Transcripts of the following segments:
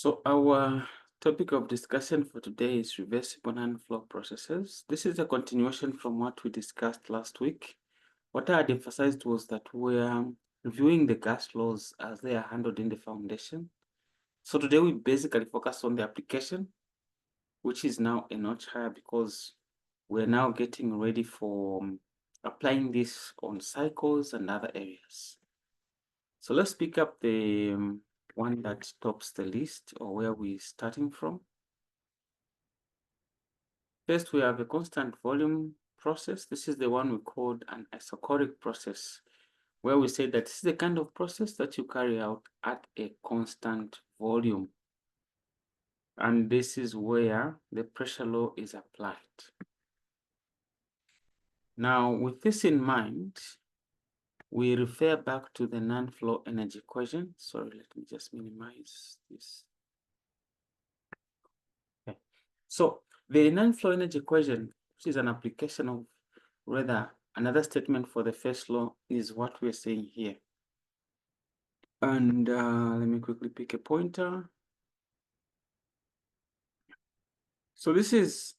So our topic of discussion for today is reversible non-flow processes. This is a continuation from what we discussed last week. What I had emphasized was that we're reviewing the gas laws as they are handled in the foundation. So today we basically focus on the application, which is now a notch higher because we're now getting ready for applying this on cycles and other areas. So let's pick up the one that tops the list, or where we're starting from. First, we have a constant volume process. This is the one we called an isochoric process, where we say that this is the kind of process that you carry out at a constant volume. And this is where the pressure law is applied. Now, with this in mind, we refer back to the non-flow energy equation. Sorry, let me just minimize this. Okay. So the non-flow energy equation, which is an application of, rather, another statement for the first law, is what we're saying here. And let me quickly pick a pointer. So this is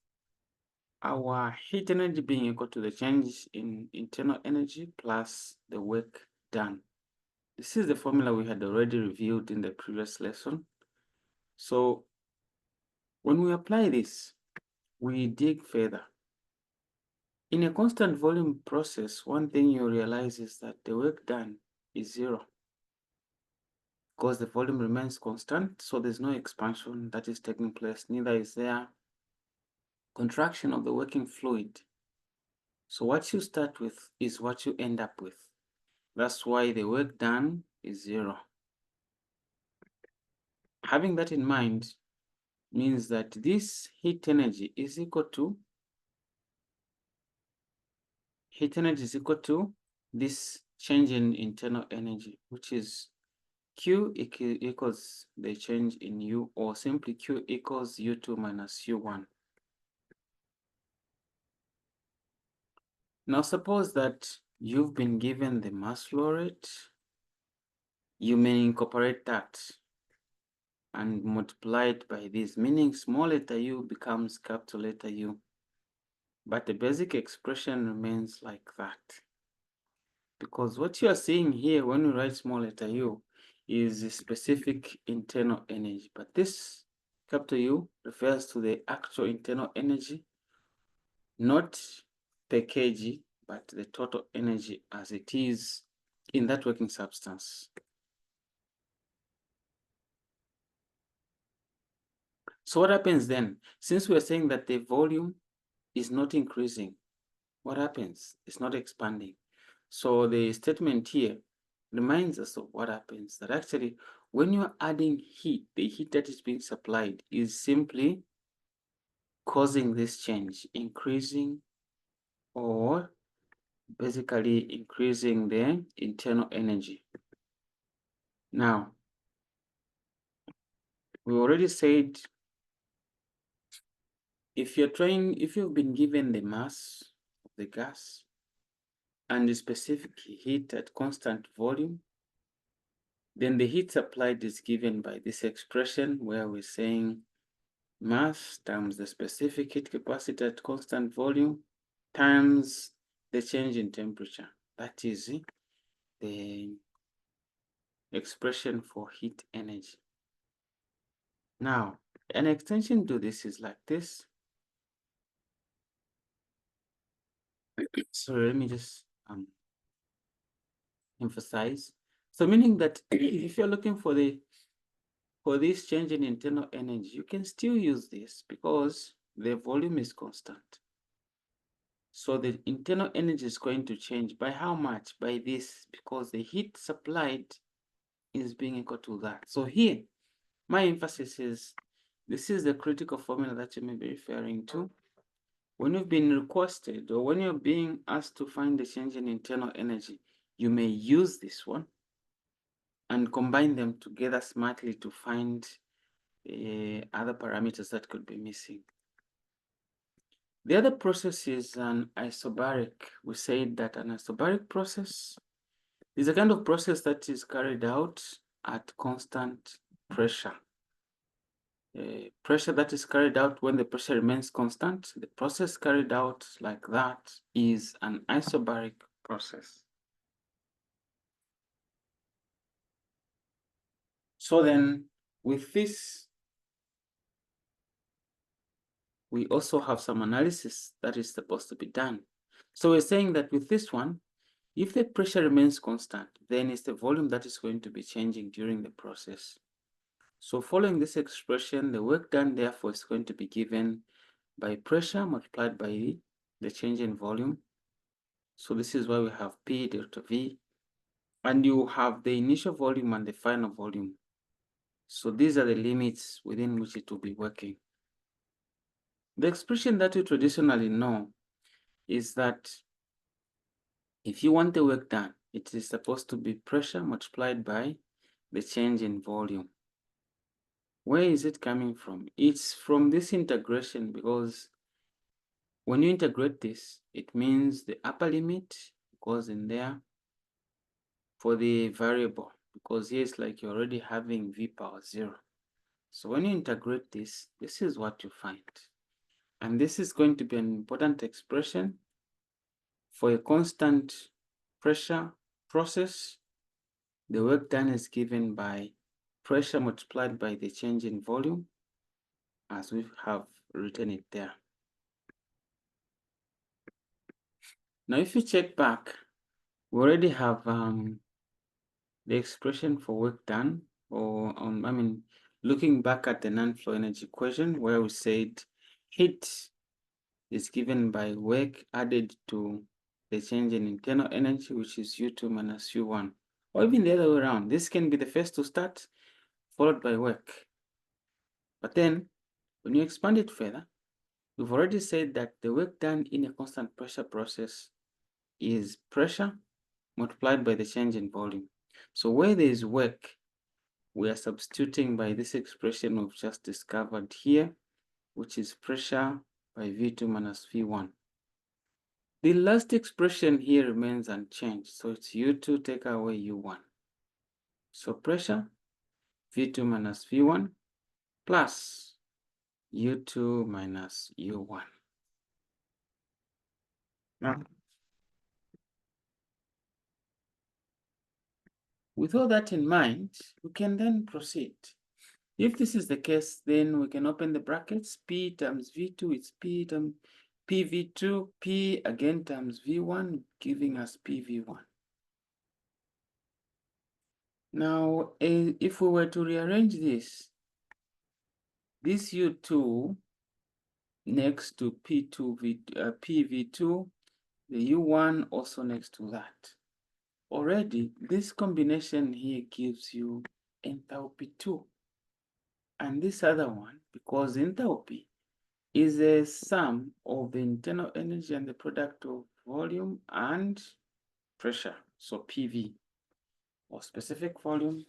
our heat energy being equal to the change in internal energy plus the work done. This is the formula we had already reviewed in the previous lesson. So when we apply this, we dig further. In a constant volume process, one thing you realize is that the work done is zero because the volume remains constant, so there's no expansion that is taking place, neither is there contraction of the working fluid. So what you start with is what you end up with. That's why the work done is zero. Having that in mind means that this heat energy is equal to this change in internal energy, which is Q equals the change in U, or simply Q equals U2 minus U1. Now suppose that you've been given the mass flow rate. You may incorporate that and multiply it by this, meaning small letter u becomes capital letter U. But the basic expression remains like that. Because what you are seeing here when you write small letter u is a specific internal energy. But this capital U refers to the actual internal energy, not per kg, but the total energy as it is in that working substance. So what happens then? Since we're saying that the volume is not increasing, what happens? It's not expanding. So the statement here reminds us of what happens, that actually when you're adding heat, the heat that is being supplied is simply causing this change, increasing or basically increasing the internal energy. Now, we already said if you've been given the mass of the gas and the specific heat at constant volume, then the heat supplied is given by this expression where we're saying mass times the specific heat capacity at constant volume times the change in temperature. That is the expression for heat energy. Now, an extension to this is like this. So let me just emphasize. So meaning that if you're looking for this change in internal energy, you can still use this because the volume is constant. So the internal energy is going to change by how much? By this, because the heat supplied is being equal to that. So here, my emphasis is, this is the critical formula that you may be referring to. When you've been requested or when you're being asked to find the change in internal energy, you may use this one and combine them together smartly to find other parameters that could be missing. The other process is an isobaric. We said that an isobaric process is a kind of process that is carried out at constant pressure. pressure that is carried out when the pressure remains constant. The process carried out like that is an isobaric process. So then with this, we also have some analysis that is supposed to be done. So we're saying that with this one, if the pressure remains constant, then it's the volume that is going to be changing during the process. So following this expression, the work done therefore is going to be given by pressure multiplied by the change in volume. So this is why we have P delta V, and you have the initial volume and the final volume. So these are the limits within which it will be working. The expression that we traditionally know is that if you want the work done, it is supposed to be pressure multiplied by the change in volume. Where is it coming from? It's from this integration, because when you integrate this, it means the upper limit goes in there for the variable, because here it's like you're already having v power 0. So when you integrate this, this is what you find. And this is going to be an important expression for a constant pressure process. The work done is given by pressure multiplied by the change in volume, as we have written it there. Now, if you check back, we already have the expression for work done, or looking back at the non-flow energy equation, where we said heat is given by work added to the change in internal energy, which is U2 minus U1, or even the other way around. This can be the first to start, followed by work. But then, when you expand it further, we've already said that the work done in a constant pressure process is pressure multiplied by the change in volume. So where there is work, we are substituting by this expression we've just discovered here, which is pressure by V2 minus V1. The last expression here remains unchanged, so it's U2 take away U1. So pressure, V2 minus V1, plus U2 minus U1. Now, with all that in mind, we can then proceed. If this is the case, then we can open the brackets. P times V2 is P times PV2, P again times V1, giving us PV1. Now, if we were to rearrange this U2 next to PV2, the U1 also next to that. Already, this combination here gives you enthalpy 2. And this other one, because enthalpy is a sum of the internal energy and the product of volume and pressure. So PV, or specific volume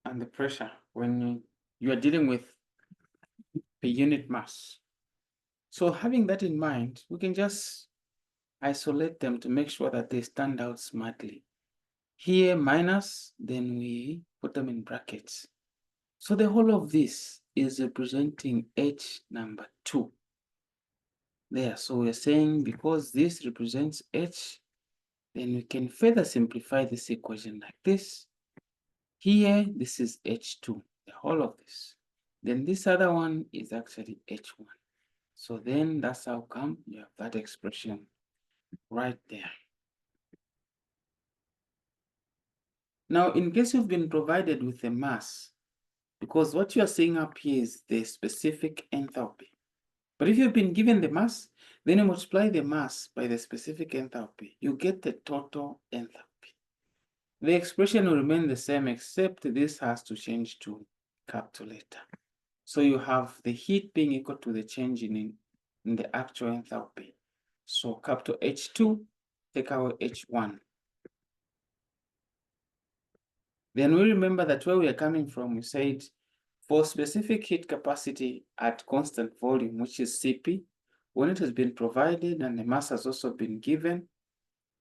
and the pressure when you are dealing with a unit mass. So having that in mind, we can just isolate them to make sure that they stand out smartly. Here minus, then we put them in brackets. So the whole of this is representing H number 2. There, so we're saying because this represents H, then we can further simplify this equation like this. Here, this is H2, the whole of this. Then this other one is actually H1. So then that's how come you have that expression right there. Now, in case you've been provided with a mass, because what you are seeing up here is the specific enthalpy. But if you've been given the mass, then you multiply the mass by the specific enthalpy. You get the total enthalpy. The expression will remain the same, except this has to change to capital letter. So you have the heat being equal to the change in the actual enthalpy. So capital H2, take away H1. Then we remember that where we are coming from, we said for specific heat capacity at constant volume, which is Cp, when it has been provided and the mass has also been given,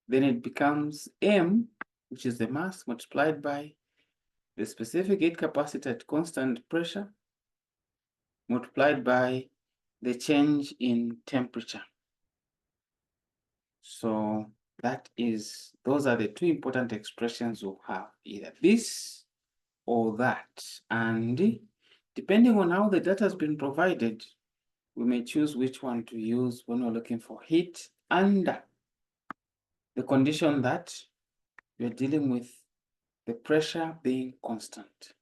then it becomes M, which is the mass multiplied by the specific heat capacity at constant pressure multiplied by the change in temperature. So those are the two important expressions we'll have, either this or that. And depending on how the data has been provided, we may choose which one to use when we're looking for heat under the condition that we're dealing with the pressure being constant.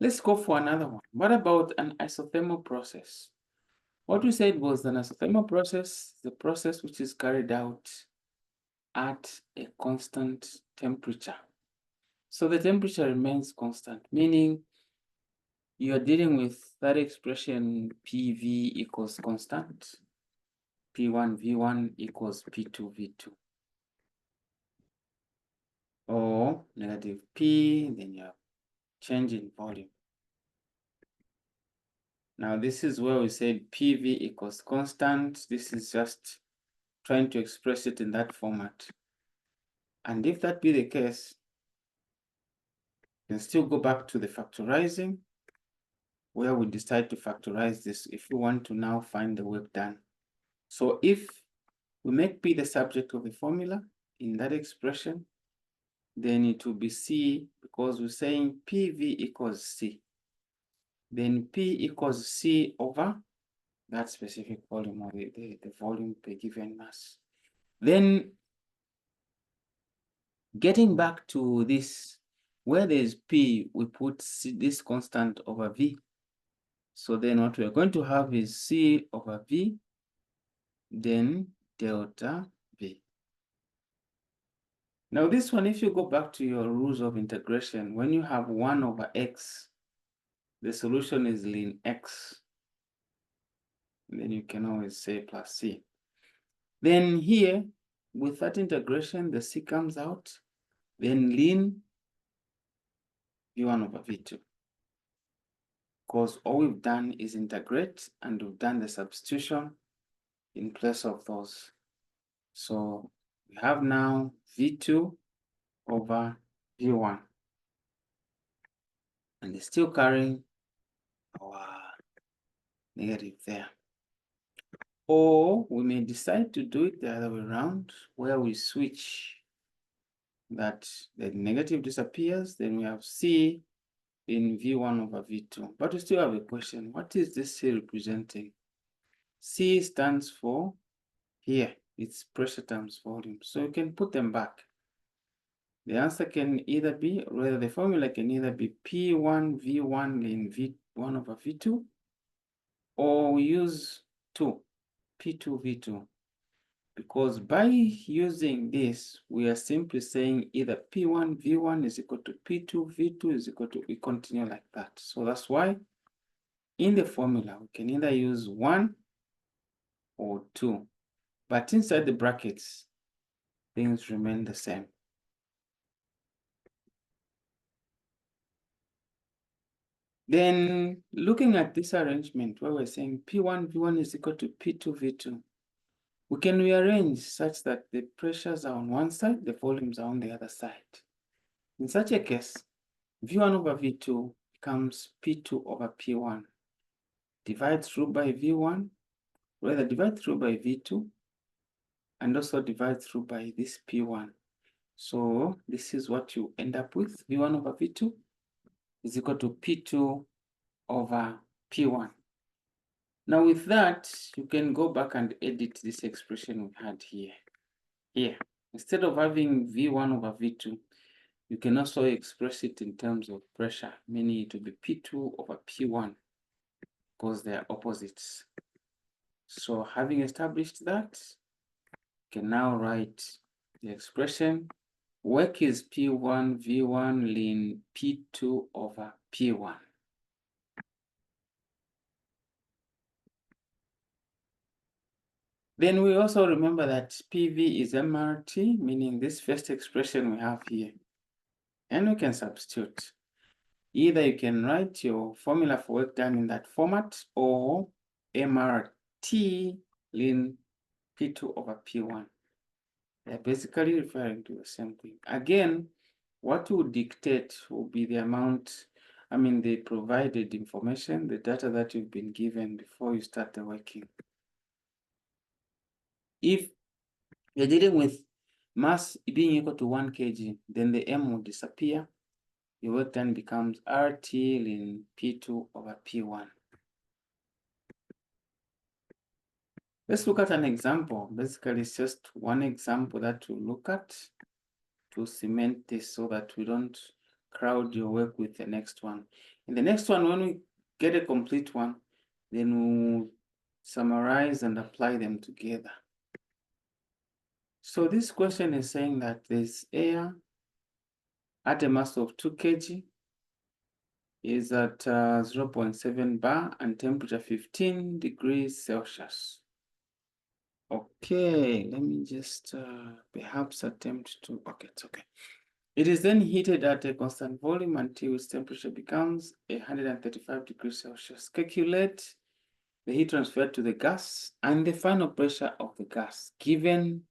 Let's go for another one. What about an isothermal process? What we said was an isothermal process, the process which is carried out at a constant temperature. So the temperature remains constant, meaning you're dealing with that expression PV equals constant, P1 V1 equals P2 V2. Or negative P, then you have change in volume. Now this is where we said PV equals constant. This is just trying to express it in that format. And if that be the case, you can still go back to the factorizing, where we decide to factorize this if we want to now find the work done. So if we make P the subject of the formula in that expression, then it will be C, because we're saying PV equals C. Then P equals C over that specific volume, or the volume per given mass. Then getting back to this, where there's P, we put C, this constant over V. So then what we're going to have is C over V, then delta V. Now this one, if you go back to your rules of integration, when you have 1 over x, the solution is ln x. And then you can always say plus C. Then here, with that integration, the C comes out, then ln V1 over V2. Because all we've done is integrate, and we've done the substitution in place of those. So we have now V2 over V1. And it's still carrying our negative there. Or we may decide to do it the other way around, where we switch that the negative disappears, then we have C in V1 over V2. But we still have a question. What is this C representing? C stands for here. It's pressure times volume. So you can put them back. The answer can either be, or rather the formula can either be P1 V1 in V1 over V2, or we use 2, P2 V2. Because by using this, we are simply saying either P1 V1 is equal to P2 V2 is equal to, we continue like that. So that's why in the formula, we can either use 1 or 2. But inside the brackets, things remain the same. Then looking at this arrangement where we're saying P1 V1 is equal to P2 V2, we can rearrange such that the pressures are on one side, the volumes are on the other side. In such a case, V1 over V2 becomes P2 over P1. Divide through by V1, rather divide through by V2, and also divide through by this P1. So this is what you end up with. V1 over V2 is equal to P2 over P1. Now with that, you can go back and edit this expression we had here. Here, instead of having V1 over V2, you can also express it in terms of pressure, meaning it will be P2 over P1, because they are opposites. So having established that, you can now write the expression. Work is P1 V1 ln P2 over P1. Then we also remember that PV is MRT, meaning this first expression we have here. And we can substitute. Either you can write your formula for work done in that format, or MRT ln P2 over P1. They're basically referring to the same thing. Again, what will dictate will be the amount the provided information, the data that you've been given before you start the working. If you're dealing with mass being equal to 1 kg, then the M will disappear. Your work done becomes RT in P2 over P1. Let's look at an example. Basically, it's just one example that we'll look at to cement this so that we don't crowd your work with the next one. In the next one, when we get a complete one, then we'll summarize and apply them together. So this question is saying that there's air at a mass of 2 kg is at 0.7 bar and temperature 15 degrees Celsius. Okay, let me just perhaps attempt to, okay, it's okay. It is then heated at a constant volume until its temperature becomes 135 degrees Celsius. Calculate the heat transferred to the gas and the final pressure of the gas, given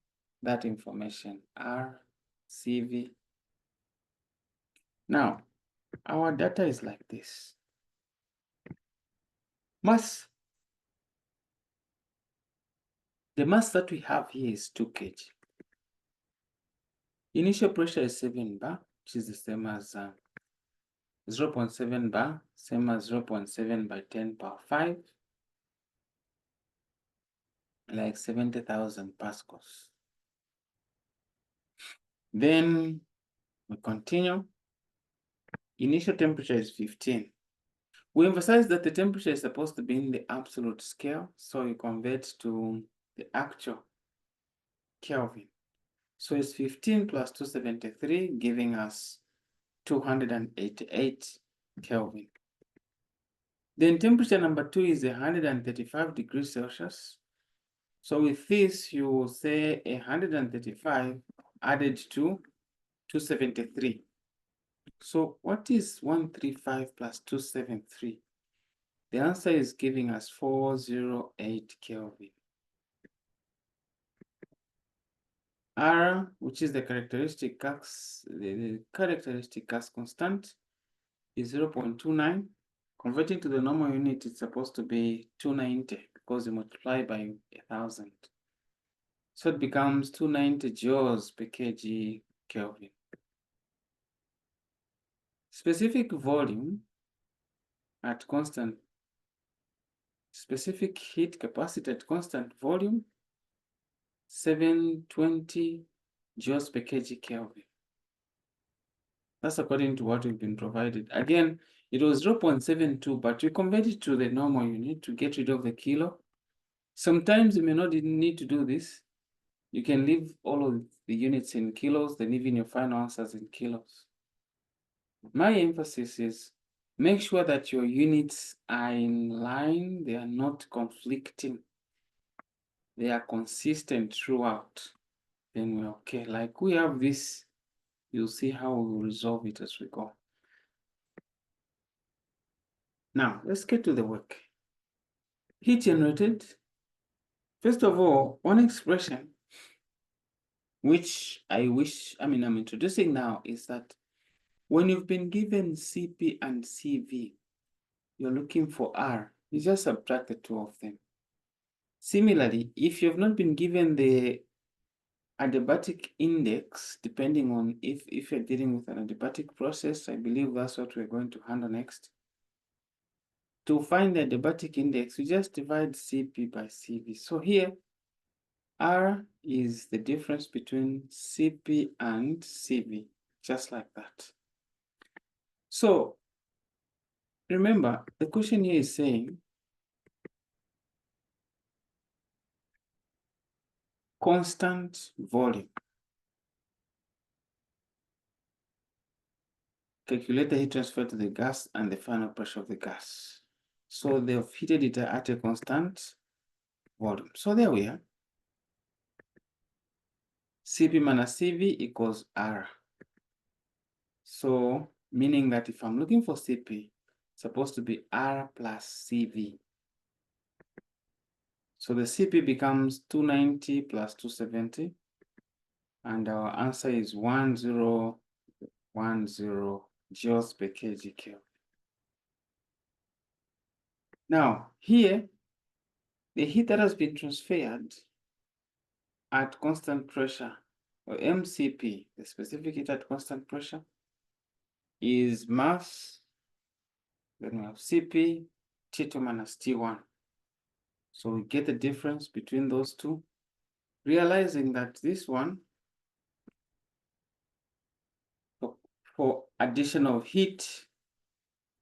that information, R, CV. Now, our data is like this. Mass. The mass that we have here is 2 kg. Initial pressure is 7 bar, which is the same as 0.7 bar, same as 0.7 by 10 power 5, like 70,000 pascals. Then we continue. Initial temperature is 15. We emphasize that the temperature is supposed to be in the absolute scale, so you convert to the actual Kelvin. So it's 15 plus 273, giving us 288 Kelvin. Then temperature number 2 is 135 degrees Celsius. So with this, you will say 135 added to 273. So what is 135 plus 273? The answer is giving us 408 Kelvin. R, which is the characteristic gas, constant, is 0.29. Converting to the normal unit, it's supposed to be 290 because you multiply by 1,000. So it becomes 290 joules per kg Kelvin. Specific volume at constant, specific heat capacity at constant volume, 720 joules per kg Kelvin. That's according to what we've been provided. Again, it was 0.72, but you convert it to the normal unit to get rid of the kilo. Sometimes you may not need to do this. You can leave all of the units in kilos, then even your final answers in kilos. My emphasis is make sure that your units are in line, they are not conflicting. They are consistent throughout. Then we're okay. Like we have this, you'll see how we will resolve it as we go. Now, let's get to the work. Heat generated. First of all, one expression which I'm introducing now is that when you've been given CP and CV, you're looking for R, you just subtract the two of them. Similarly, if you've not been given the adiabatic index, depending on if you're dealing with an adiabatic process, I believe that's what we're going to handle next. To find the adiabatic index, we just divide CP by CV. So here, R is the difference between CP and CV, just like that. So remember, the question here is saying constant volume. Calculate the heat transfer to the gas and the final pressure of the gas. So they've heated it at a constant volume. So there we are. CP minus CV equals R. So meaning that if I'm looking for CP, it's supposed to be R plus CV. So the CP becomes 290 plus 270. And our answer is 1010 joules per kg Kelvin. Now, here, the heat that has been transferred at constant pressure, or MCP, the specific heat at constant pressure, is mass, then we have CP, T2 minus T1. So we get the difference between those two, realizing that this one, for addition of heat,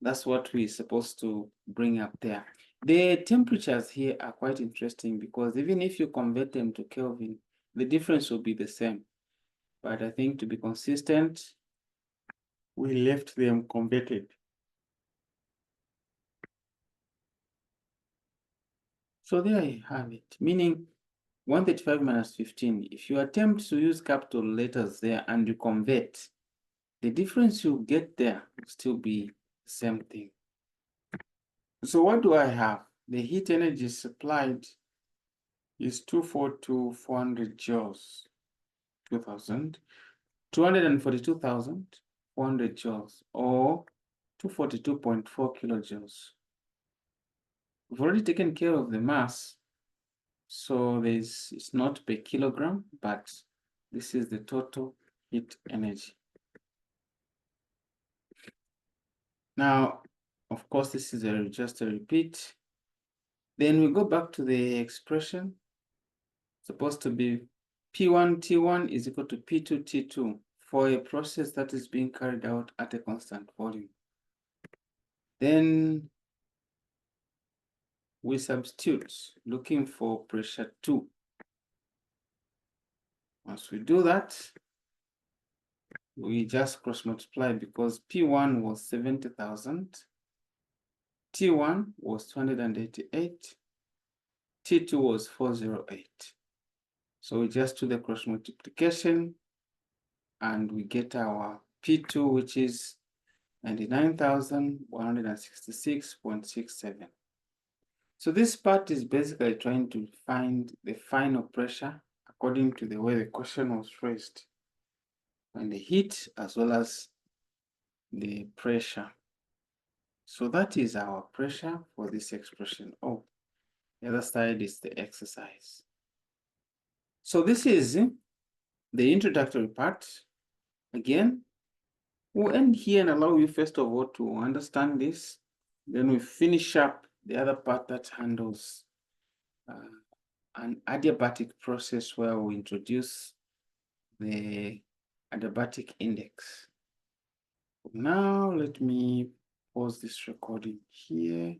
that's what we're supposed to bring up there. The temperatures here are quite interesting because even if you convert them to Kelvin, the difference will be the same. But I think to be consistent, we left them converted. So there you have it, meaning 135 minus 15. If you attempt to use capital letters there and you convert, the difference you get there will still be the same thing. So what do I have? The heat energy supplied is 242,400 joules, 242,400 joules, or 242.4 kilojoules. We've already taken care of the mass, so it's not per kilogram, but this is the total heat energy. Now, of course, this is just a repeat. Then we go back to the expression. Supposed to be P1 T1 is equal to P2 T2 for a process that is being carried out at a constant volume. Then we substitute, looking for pressure 2. Once we do that, we just cross multiply because P1 was 70,000, T1 was 288, T2 was 408. So we just do the cross multiplication and we get our P2, which is 99,166.67. So this part is basically trying to find the final pressure according to the way the question was phrased, and the heat as well as the pressure. So that is our pressure for this expression. Oh, the other side is the exercise. So this is the introductory part. Again, we'll end here and allow you first of all to understand this. Then we finish up the other part that handles an adiabatic process where we introduce the adiabatic index. Now let me pause this recording here.